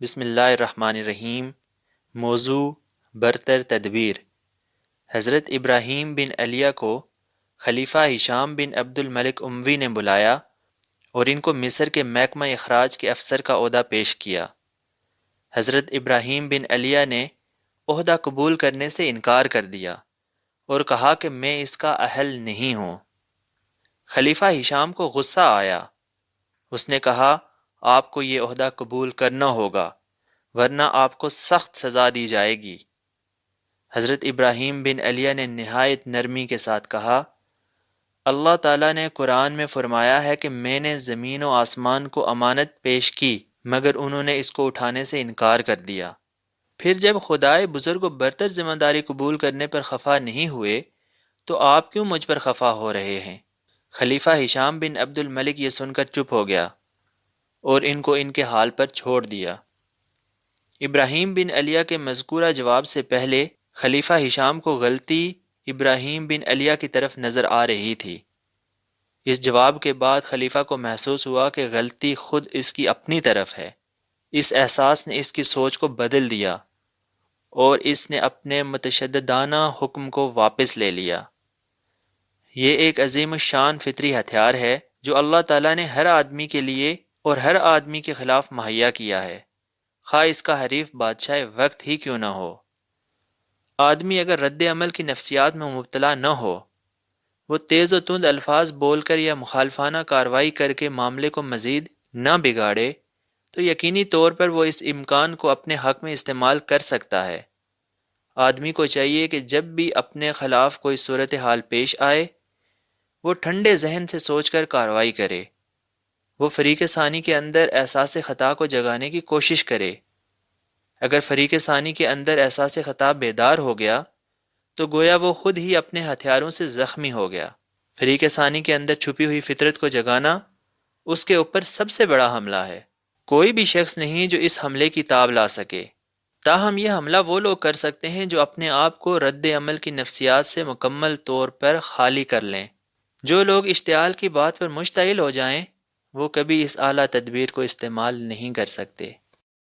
بسم اللہ الرحمن الرحیم۔ موضوع برتر تدبیر۔ حضرت ابراہیم بن علیہ کو خلیفہ ہشام بن عبد الملک اموی نے بلایا اور ان کو مصر کے محکمہ اخراج کے افسر کا عہدہ پیش کیا۔ حضرت ابراہیم بن علیہ نے عہدہ قبول کرنے سے انکار کر دیا اور کہا کہ میں اس کا اہل نہیں ہوں۔ خلیفہ ہشام کو غصہ آیا۔ اس نے کہا آپ کو یہ عہدہ قبول کرنا ہوگا ورنہ آپ کو سخت سزا دی جائے گی۔ حضرت ابراہیم بن علیہ نے نہایت نرمی کے ساتھ کہا اللہ تعالیٰ نے قرآن میں فرمایا ہے کہ میں نے زمین و آسمان کو امانت پیش کی مگر انہوں نے اس کو اٹھانے سے انکار کر دیا۔ پھر جب خدائے بزرگ و برتر ذمہ داری قبول کرنے پر خفا نہیں ہوئے تو آپ کیوں مجھ پر خفا ہو رہے ہیں؟ خلیفہ ہشام بن عبد الملک یہ سن کر چپ ہو گیا اور ان کو ان کے حال پر چھوڑ دیا۔ ابراہیم بن علیہ کے مذکورہ جواب سے پہلے خلیفہ ہشام کو غلطی ابراہیم بن علیہ کی طرف نظر آ رہی تھی۔ اس جواب کے بعد خلیفہ کو محسوس ہوا کہ غلطی خود اس کی اپنی طرف ہے۔ اس احساس نے اس کی سوچ کو بدل دیا اور اس نے اپنے متشددانہ حکم کو واپس لے لیا۔ یہ ایک عظیم الشان فطری ہتھیار ہے جو اللہ تعالیٰ نے ہر آدمی کے لیے اور ہر آدمی کے خلاف مہیا کیا ہے، خواہ اس کا حریف بادشاہ وقت ہی کیوں نہ ہو۔ آدمی اگر رد عمل کی نفسیات میں مبتلا نہ ہو، وہ تیز و تند الفاظ بول کر یا مخالفانہ کارروائی کر کے معاملے کو مزید نہ بگاڑے تو یقینی طور پر وہ اس امکان کو اپنے حق میں استعمال کر سکتا ہے۔ آدمی کو چاہیے کہ جب بھی اپنے خلاف کوئی صورتحال پیش آئے وہ ٹھنڈے ذہن سے سوچ کر کارروائی کرے۔ وہ فریق ثانی کے اندر احساس خطا کو جگانے کی کوشش کرے۔ اگر فریق ثانی کے اندر احساس خطا بیدار ہو گیا تو گویا وہ خود ہی اپنے ہتھیاروں سے زخمی ہو گیا۔ فریق ثانی کے اندر چھپی ہوئی فطرت کو جگانا اس کے اوپر سب سے بڑا حملہ ہے۔ کوئی بھی شخص نہیں جو اس حملے کی تاب لا سکے۔ تاہم یہ حملہ وہ لوگ کر سکتے ہیں جو اپنے آپ کو رد عمل کی نفسیات سے مکمل طور پر خالی کر لیں۔ جو لوگ اشتعال کی بات پر مشتعل ہو جائیں وہ کبھی اس اعلیٰ تدبیر کو استعمال نہیں کر سکتے۔